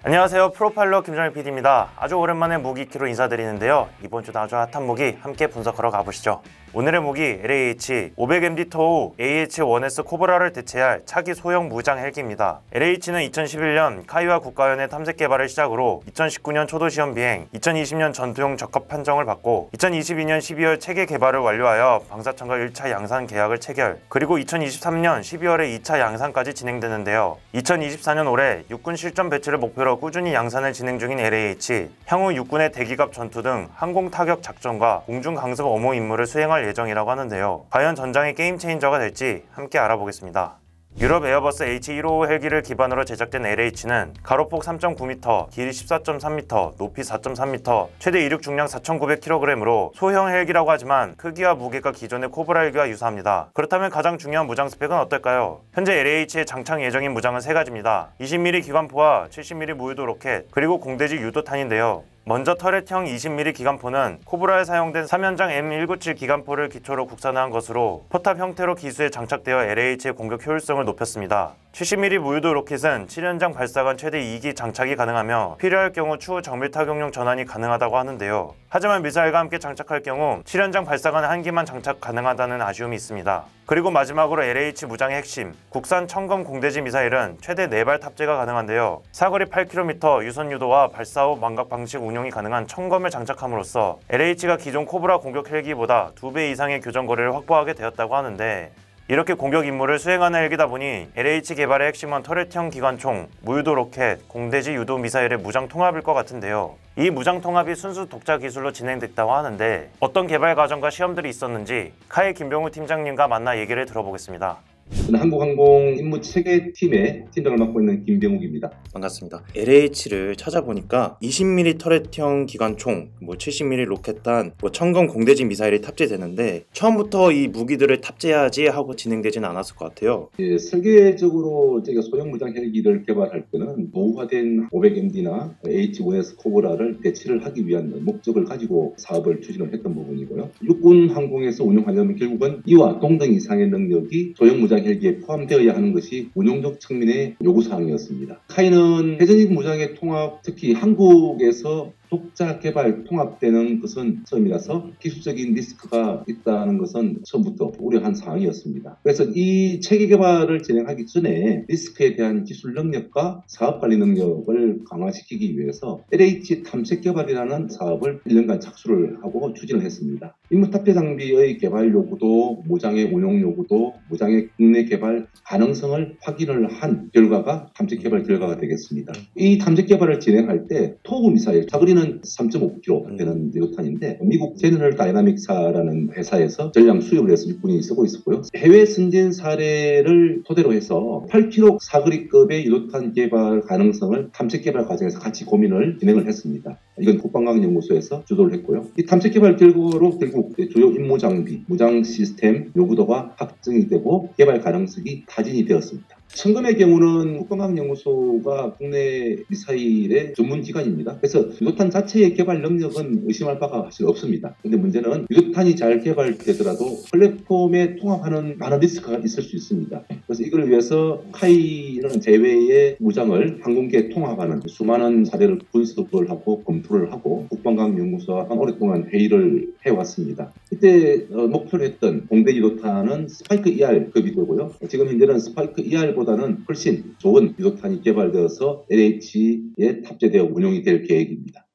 안녕하세요. 프로파일러 김정일 PD입니다. 아주 오랜만에 무기키로 인사드리는데요. 이번 주도 아주 핫한 무기 함께 분석하러 가보시죠. 오늘의 무기 LH 500MD 토우 AH-1S 코브라를 대체할 차기 소형 무장 헬기입니다. LH는 2011년 카이와 국가연의 탐색 개발을 시작으로 2019년 초도 시험 비행, 2020년 전투용 적합 판정을 받고 2022년 12월 체계 개발을 완료하여 방사청과 1차 양산 계약을 체결, 그리고 2023년 12월에 2차 양산까지 진행되는데요. 2024년 올해 육군 실전 배치를 목표로 꾸준히 양산을 진행 중인 LH, 향후 육군의 대기갑 전투 등 항공 타격 작전과 공중 강습 엄호 임무를 수행할 예정이라고 하는데요. 과연 전장의 게임 체인저가 될지 함께 알아보겠습니다. 유럽 에어버스 H155 헬기를 기반으로 제작된 LH는 가로폭 3.9m, 길이 14.3m, 높이 4.3m, 최대 이륙 중량 4,900kg으로 소형 헬기라고 하지만 크기와 무게가 기존의 코브라 헬기와 유사합니다. 그렇다면 가장 중요한 무장 스펙은 어떨까요? 현재 LH의 장착 예정인 무장은 3가지입니다. 20mm 기관포와 70mm 무유도 로켓, 그리고 공대지 유도탄인데요. 먼저 터렛형 20mm 기관포는 코브라에 사용된 3연장 M197 기관포를 기초로 국산화한 것으로 포탑 형태로 기수에 장착되어 LH의 공격 효율성을 높였습니다. 70mm 무유도 로켓은 7연장 발사관 최대 2기 장착이 가능하며 필요할 경우 추후 정밀 타격용 전환이 가능하다고 하는데요. 하지만 미사일과 함께 장착할 경우 7연장 발사관 1기만 장착 가능하다는 아쉬움이 있습니다. 그리고 마지막으로 LH 무장의 핵심, 국산 청검 공대지 미사일은 최대 4발 탑재가 가능한데요. 사거리 8km, 유선 유도와 발사 후 망각 방식 운용이 가능한 청검을 장착함으로써 LH가 기존 코브라 공격 헬기보다 2배 이상의 교전 거리를 확보하게 되었다고 하는데, 이렇게 공격 임무를 수행하는 헬기다 보니 LH 개발의 핵심은 터렛형 기관총, 무유도 로켓, 공대지 유도 미사일의 무장 통합일 것 같은데요. 이 무장 통합이 순수 독자 기술로 진행됐다고 하는데 어떤 개발 과정과 시험들이 있었는지 카이 김병우 팀장님과 만나 얘기를 들어보겠습니다. 저는 한국항공 임무체계팀의 팀장을 맡고 있는 김병욱입니다. 반갑습니다. LH를 찾아보니까 20mm 터렛형 기관총, 70mm 로켓단, 청검 공대지 미사일이 탑재되는데 처음부터 이 무기들을 탑재해야지 하고 진행되진 않았을 것 같아요. 설계적으로 저희가 소형 무장 헬기를 개발할 때는 노후화된 500MD나 H-1S 코브라를 대체를 하기 위한 목적을 가지고 사업을 추진을 했던 부분이고요. 육군 항공에서 운용하려면 결국은 이와 동등 이상의 능력이 소형 무장 헬기에 포함되어야 하는 것이 운용적 측면의 요구사항이었습니다. 카이는 해전식 무장의 통합, 특히 한국에서 독자 개발 통합되는 것은 처음이라서 기술적인 리스크가 있다는 것은 처음부터 우려한 사항이었습니다. 그래서 이 체계 개발을 진행하기 전에 리스크에 대한 기술 능력과 사업 관리 능력을 강화시키기 위해서 LH 탐색 개발이라는 사업을 1년간 착수를 하고 추진을 했습니다. 임무 탑재 장비의 개발 요구도, 무장의 운용 요구도, 무장의 국내 개발 가능성을 확인을 한 결과가 탐색 개발 결과가 되겠습니다. 이 탐색 개발을 진행할 때 토우 미사일, 사거리는 3.5km 되는 유도탄인데 미국 제너럴 다이나믹사라는 회사에서 전량 수입을 해서 육군이 쓰고 있었고요. 해외 승진 사례를 토대로 해서 8km 사거리급의 유도탄 개발 가능성을 탐색 개발 과정에서 같이 고민을 진행을 했습니다. 이건 국방과학연구소에서 주도를 했고요. 이 탐색 개발 결과로 결국 주요 임무 장비, 무장 시스템 요구도가 확정이 되고 개발 가능성이 타진이 되었습니다. 청검의 경우는 국방과학연구소가 국내 미사일의 전문기관입니다. 그래서 유도탄 자체의 개발 능력은 의심할 바가 사실 없습니다. 근데 문제는 유도탄이 잘 개발되더라도 플랫폼에 통합하는 많은 리스크가 있을 수 있습니다. 그래서 이걸 위해서 카이는 제외의 무장을 항공기에 통합하는 수많은 사례를 분석을 하고 검토를 하고 국방과학연구소와 오랫동안 회의를 해왔습니다. 이때 목표로 했던 공대 유도탄은 스파이크 ER급이 되고요. 지금 현재는 스파이크 ER보다는 훨씬 좋은 유도탄이 개발되어서 LH에 탑재되어 운용이 될 계획입니다.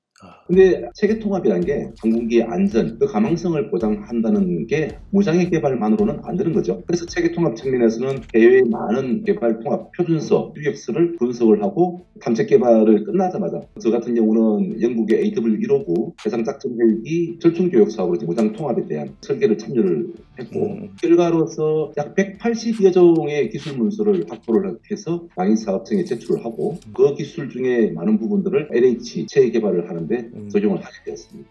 근데 체계 통합이라는 게 항공기의 안전, 그 가망성을 보장한다는 게 무장의 개발만으로는 안 되는 거죠. 그래서 체계 통합 측면에서는 해외의 많은 개발 통합 표준서, UX를 분석을 하고 탐색 개발을 끝나자마자 저 같은 경우는 영국의 AW159 해상작전 헬기 절충 교육 사업으로 무장 통합에 대한 설계를 참여를 했고 결과로서 약 180여 종의 기술 문서를 확보를 해서 방위사업청에 제출을 하고 그 기술 중에 많은 부분들을 LH 체계 개발을 하는데 적용을 하게 되었습니다.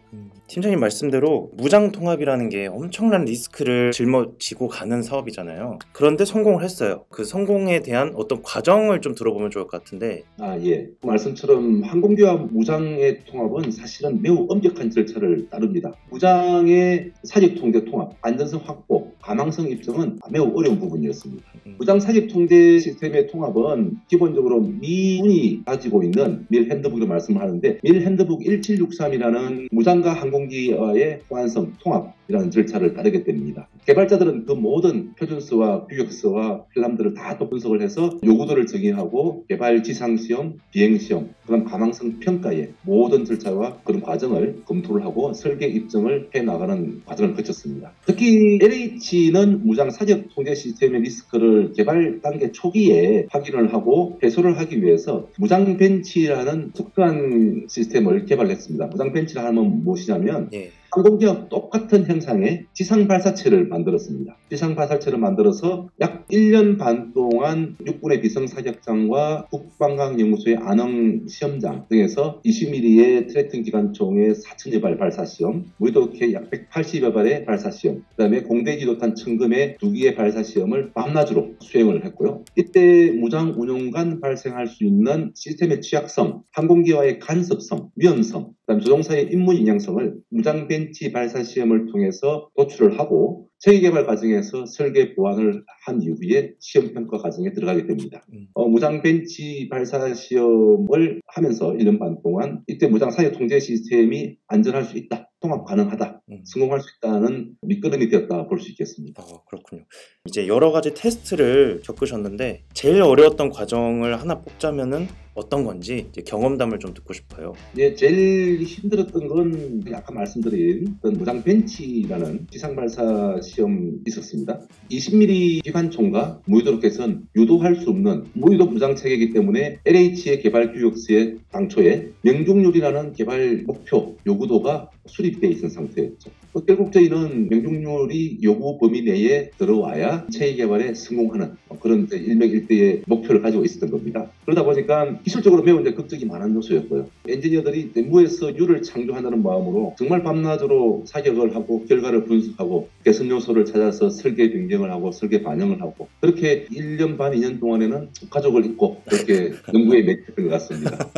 팀장님 말씀대로 무장 통합이라는 게 엄청난 리스크를 짊어지고 가는 사업이잖아요. 그런데 성공을 했어요. 그 성공에 대한 어떤 과정을 좀 들어보면 좋을 것 같은데. 예. 말씀처럼 항공기와 무장의 통합은 사실은 매우 엄격한 절차를 따릅니다. 무장의 사격 통제 통합, 안전성 확보, 가망성 입증은 매우 어려운 부분이었습니다. 무장 사격 통제 시스템의 통합은 기본적으로 미군이 가지고 있는 밀 핸드북으로 말씀을 하는데, 밀 핸드북 1763이라는 무장과 항공기와의 호환성 통합이라는 절차를 따르게 됩니다. 개발자들은 그 모든 표준서와 규격서와 필람들을 다 또 분석을 해서 요구도를 정의하고 개발 지상시험, 비행시험, 그다음 가망성 평가의 모든 절차와 그런 과정을 검토를 하고 설계 입증을 해나가는 과정을 거쳤습니다. 특히 LH는 무장 사격 통제 시스템의 리스크를 개발 단계 초기에 확인을 하고 해소를 하기 위해서 무장 벤치라는 특수한 시스템을 개발했습니다. 무장 벤치를 하면 무엇이냐면 항공기와 똑같은 형상의 지상 발사체를 만들었습니다. 지상 발사체를 만들어서 약 1년 반 동안 육군의 비성사격장과 국방과학연구소의 안흥 시험장 등에서 20mm의 트레이팅 기관총의 4,000여 발 발사시험, 무이도케 약 180여 발의 발사시험, 그 다음에 공대지도탄 천금의 2기의 발사시험을 밤낮으로 수행을 했고요. 이때 무장 운용 간 발생할 수 있는 시스템의 취약성, 항공기와의 간섭성, 위험성, 그다음 조종사의 임무 인양성을 무장 벤치 발사 시험을 통해서 도출을 하고 체계 개발 과정에서 설계 보완을 한 이후에 시험 평가 과정에 들어가게 됩니다. 무장 벤치 발사 시험을 하면서 1년 반 동안 이때 무장 사격 통제 시스템이 안전할 수 있다, 통합 가능하다, 성공할 수 있다는 밑거름이 되었다 볼 수 있겠습니다. 그렇군요. 이제 여러 가지 테스트를 겪으셨는데 제일 어려웠던 과정을 하나 뽑자면은 어떤 건지 이제 경험담을 좀 듣고 싶어요. 제일 힘들었던 건 아까 말씀드린 무장 벤치라는 지상 발사 시험이 있었습니다. 20mm 기관총과 무유도 로켓은 유도할 수 없는 무유도 무장 체계이기 때문에 LH의 개발 규격서에 당초에 명중률이라는 개발 목표 요구도가 수립되어 있는 상태였죠. 결국 저희는 명중률이 요구 범위 내에 들어와야 체계 개발에 성공하는 그런 일명일대의 목표를 가지고 있었던 겁니다. 그러다 보니까 기술적으로 매우 걱정이 많은 요소였고요. 엔지니어들이 무에서 유를 창조하는 마음으로 정말 밤낮으로 사격을 하고 결과를 분석하고 개선 요소를 찾아서 설계 변경을 하고 설계 반영을 하고 그렇게 1년 반, 2년 동안에는 가족을 잊고 그렇게 연구에 매였던 것 같습니다.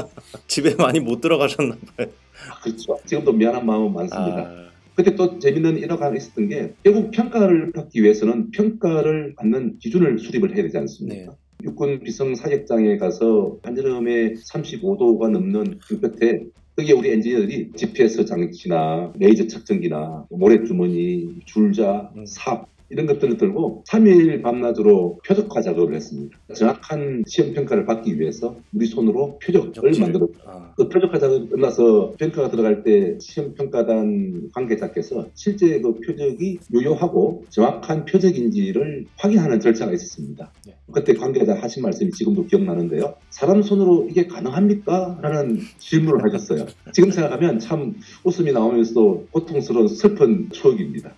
집에 많이 못 들어가셨나 봐요. 그렇죠. 지금도 미안한 마음은 많습니다. 그때 또 재밌는 일화가 있었던 게 결국 평가를 받기 위해서는 평가를 받는 기준을 수립을 해야 되지 않습니까? 육군 비성 사격장에 가서 한여름에 35도가 넘는 그 끝에 거기에 우리 엔지니어들이 GPS 장치나 레이저 측정기나 모래주머니, 줄자, 삽 이런 것들을 들고 3일 밤낮으로 표적화 작업을 했습니다. 정확한 시험 평가를 받기 위해서 우리 손으로 표적을 만들었습니다. 그 표적화 작업이 끝나서 평가가 들어갈 때 시험 평가단 관계자께서 실제 그 표적이 유효하고 정확한 표적인지를 확인하는 절차가 있었습니다. 그때 관계자 하신 말씀이 지금도 기억나는데요. 사람 손으로 이게 가능합니까? 라는 질문을 하셨어요. 지금 생각하면 참 웃음이 나오면서도 고통스러운 슬픈 추억입니다.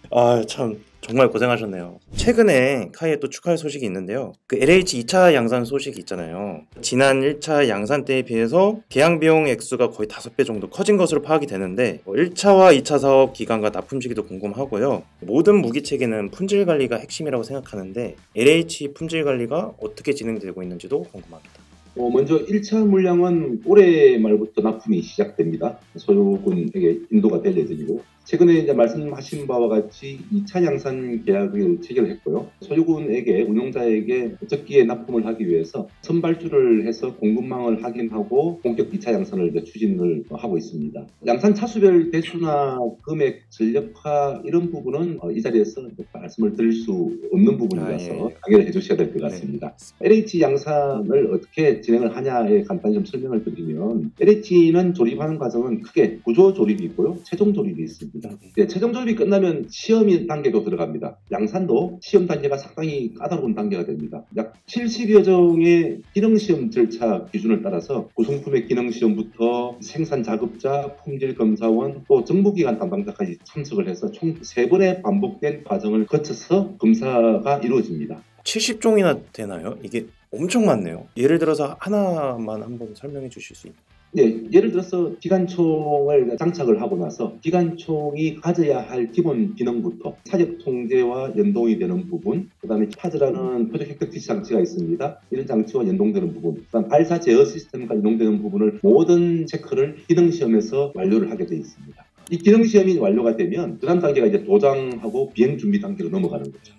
참 정말 고생하셨네요. 최근에 카이에 또 축하할 소식이 있는데요. 그 LH 2차 양산 소식이 있잖아요. 지난 1차 양산 때에 비해서 계양 비용 액수가 거의 5배 정도 커진 것으로 파악이 되는데 1차와 2차 사업 기간과 납품 시기도 궁금하고요. 모든 무기 체계는 품질 관리가 핵심이라고 생각하는데 LH 품질 관리가 어떻게 진행되고 있는지도 궁금합니다. 먼저 1차 물량은 올해 말부터 납품이 시작됩니다. 소유군에게 인도가 될 예정이고 최근에 이제 말씀하신 바와 같이 2차 양산 계약을 체결했고요. 소유군에게 운용자에게 적기에 납품을 하기 위해서 선발주를 해서 공급망을 확인하고 본격 2차 양산을 이제 추진을 하고 있습니다. 양산 차수별 대수나 금액, 전력화 이런 부분은 이 자리에서 말씀을 드릴 수 없는 부분이라서 당연히 해주셔야 될 것 같습니다. LH 양산을 어떻게 진행을 하냐에 간단히 좀 설명을 드리면 LH는 조립하는 과정은 크게 구조 조립이 있고요. 최종 조립이 있습니다. 최종 조립이 끝나면 시험 단계도 들어갑니다. 양산도 시험 단계가 상당히 까다로운 단계가 됩니다. 약 70여 종의 기능시험 절차 기준을 따라서 구성품의 기능시험부터 생산 작업자, 품질검사원, 또 정보기관 담당자까지 참석을 해서 총 3번의 반복된 과정을 거쳐서 검사가 이루어집니다. 70종이나 되나요? 이게 엄청 많네요. 예를 들어서 하나만 한번 설명해 주실 수 있나요? 네, 예를 들어서 기관총을 장착을 하고 나서 기관총이 가져야 할 기본 기능부터 사격 통제와 연동이 되는 부분, 그다음에 파즈라는 표적 획득 지시 장치가 있습니다. 이런 장치와 연동되는 부분, 그다음 발사 제어 시스템과 연동되는 부분을 모든 체크를 기능 시험에서 완료를 하게 되어 있습니다. 이 기능 시험이 완료가 되면 그 다음 단계가 이제 도장하고 비행 준비 단계로 넘어가는 거죠.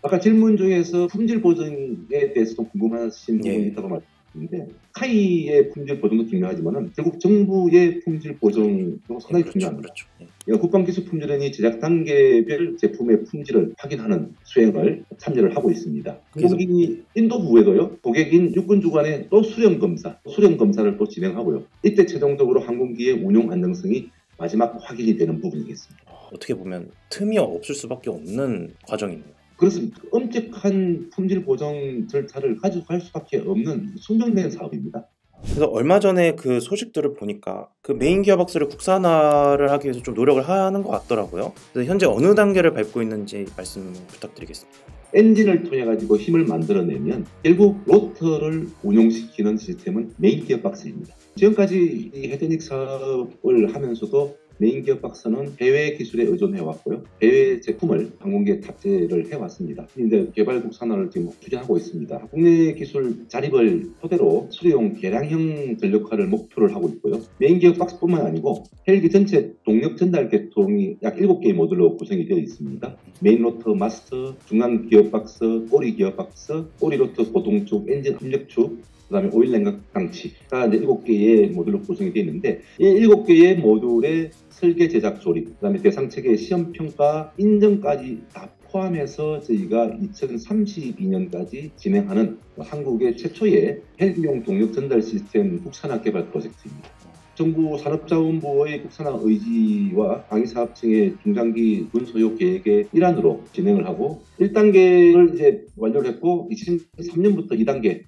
아까 질문 중에서 품질 보증에 대해서도 궁금하신 부분이 있다고 말씀드렸는데, 카이의 품질 보증도 중요하지만 결국 정부의 품질 보증도 상당히 중요합니다. 그렇죠. 국방기술품질원이 제작 단계별 제품의 품질을 확인하는 수행을 참여를 하고 있습니다. 한국이 인도부에도요, 고객인 육군 주관의 또 수령 검사를 또 진행하고요. 이때 최종적으로 항공기의 운용 안정성이 마지막 확인이 되는 부분이겠습니다. 어떻게 보면 틈이 없을 수밖에 없는 과정이네요. 그렇습니다. 엄격한 품질 보정 절차를 가져갈 수밖에 없는 숙명된 사업입니다. 그래서 얼마 전에 그 소식들을 보니까 그 메인 기어박스를 국산화를 하기 위해서 좀 노력을 하는 것 같더라고요. 그래서 현재 어느 단계를 밟고 있는지 말씀 부탁드리겠습니다. 엔진을 통해 가지고 힘을 만들어내면 결국 로터를 운용시키는 시스템은 메인 기어박스입니다. 지금까지 이 헤드닉 사업을 하면서도 메인 기어박스는 해외 기술에 의존해왔고요. 해외 제품을 항공기에 탑재를 해왔습니다. 이제 개발 국산화를 지금 추진하고 있습니다. 국내 기술 자립을 토대로 수리용 개량형 전력화를 목표를 하고 있고요. 메인 기어박스뿐만 아니고 헬기 전체 동력 전달 계통이 약 7개의 모듈로 구성이 되어 있습니다. 메인 로터 마스터, 중간 기어박스, 꼬리 기어박스, 꼬리 로터 고동축, 엔진 합력축, 그 다음에 오일 냉각 장치가 이제 7개의 모듈로 구성이 되어 있는데, 이 7개의 모듈의 설계, 제작, 조립, 그 다음에 대상 체계, 시험 평가, 인증까지 다 포함해서 저희가 2032년까지 진행하는 한국의 최초의 헬기용 동력 전달 시스템 국산화 개발 프로젝트입니다. 정부 산업자원부의 국산화 의지와 방위사업청의 중장기 군소요 계획의 일환으로 진행을 하고 1단계를 이제 완료를 했고 2023년부터 2단계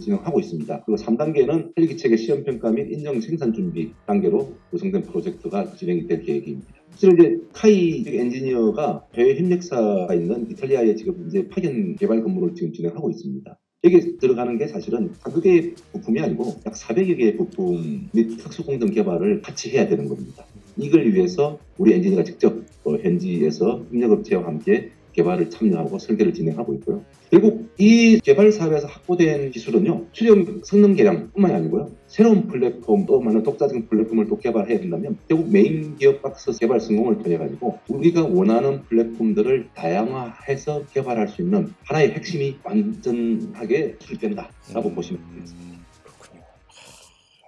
진행하고 있습니다. 그리고 3단계는 헬기체계 시험평가 및 인정 생산 준비 단계로 구성된 프로젝트가 진행이 될 계획입니다. 실은 이제 카이 엔지니어가 해외 협력사가 있는 이탈리아에 지금 이제 파견 개발 근무를 지금 진행하고 있습니다. 여기 들어가는 게 사실은 한두 개의 부품이 아니고 약 400여 개의 부품 및 특수공정 개발을 같이 해야 되는 겁니다. 이걸 위해서 우리 엔지니어가 직접 현지에서 협력업체와 함께 개발을 참여하고 설계를 진행하고 있고요. 결국 이 개발 사업에서 확보된 기술은요, 수령 성능 개량뿐만이 아니고요, 새로운 플랫폼, 또 많은 독자적인 플랫폼을 또 개발해야 된다면 결국 메인 기어박스 개발 성공을 통해 가지고 우리가 원하는 플랫폼들을 다양화해서 개발할 수 있는 하나의 핵심이 완전하게 수립된다라고 보시면 되겠습니다.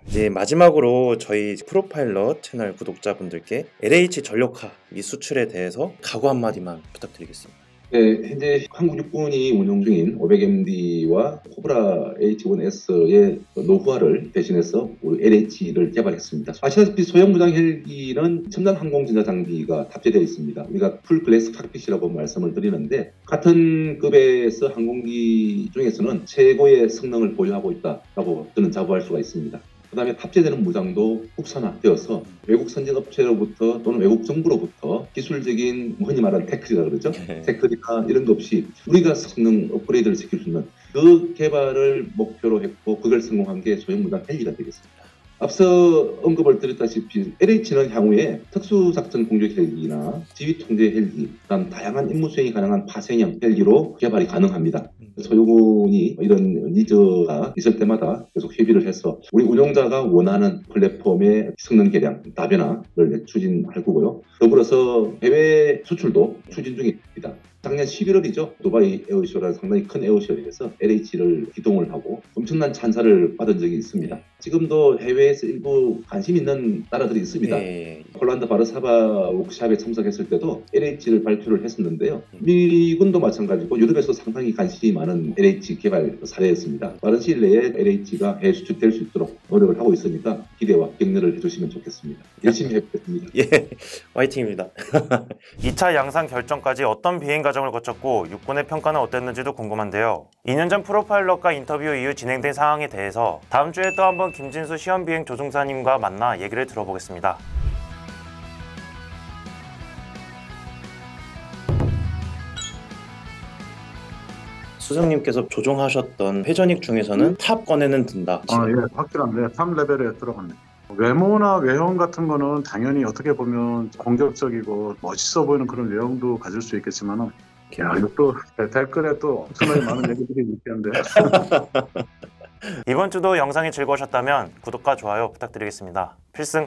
이제 마지막으로 저희 프로파일럿 채널 구독자분들께 LH 전력화 및 수출에 대해서 각오 한마디만 부탁드리겠습니다. 네, 현재 한국 육군이 운용 중인 500MD와 코브라 H1S의 노후화를 대신해서 우리 LH를 개발했습니다. 아시다시피 소형 무장 헬기는 첨단 항공 전자 장비가 탑재되어 있습니다. 우리가 풀 글래스 칵핏이라고 말씀을 드리는데, 같은 급에서 항공기 중에서는 최고의 성능을 보유하고 있다고 저는 자부할 수가 있습니다. 그 다음에 탑재되는 무장도 국산화되어서 외국 선진 업체로부터 또는 외국 정부로부터 기술적인 흔히 말하는 태클이라 그러죠. 태클이나 이런 거 없이 우리가 성능 업그레이드를 시킬 수 있는 그 개발을 목표로 했고, 그걸 성공한 게 소형 무장 헬기가 되겠습니다. 앞서 언급을 드렸다시피 LH는 향후에 특수작전 공격 헬기나 지휘통제 헬기, 그다음 다양한 임무 수행이 가능한 파생형 헬기로 개발이 가능합니다. 소유군이 이런 니즈가 있을 때마다 계속 협의를 해서 우리 운용자가 원하는 플랫폼의 성능 개량, 다변화를 추진할 거고요. 더불어서 해외 수출도 추진 중입니다. 작년 11월이죠. 두바이 에어쇼라는 상당히 큰 에어쇼에서 LH를 기동을 하고 엄청난 찬사를 받은 적이 있습니다. 지금도 해외에서 일부 관심 있는 나라들이 있습니다. 폴란드 바르샤바 워크샵에 참석했을 때도 LH를 발표를 했었는데요. 미군도 마찬가지고 유럽에서 상당히 관심이 많은 LH 개발 사례였습니다. 빠른 시일 내에 LH가 해외 수출될 수 있도록 노력을 하고 있으니까 기대와 격려를 해주시면 좋겠습니다. 열심히 해보겠습니다. 예, 화이팅입니다. 2차 양산 결정까지 어떤 비행 과정을 거쳤고 육군의 평가는 어땠는지도 궁금한데요. 2년 전 프로파일럿과 인터뷰 이후 진행된 상황에 대해서 다음 주에 또 한번 김진수 시험비행 조종사님과 만나 얘기를 들어보겠습니다. 수석님께서 조종하셨던 회전익 중에서는 탑권에는 든다. 예, 확실한데 3레벨에 들어갔네. 외모나 외형 같은 거는 당연히 어떻게 보면 공격적이고 멋있어 보이는 그런 외형도 가질 수 있겠지만은, 야, 이거 또 댓글에 또 엄청나게 많은 얘기들이 있겠는데. 이번 주도 영상이 즐거우셨다면 구독과 좋아요 부탁드리겠습니다. 필승!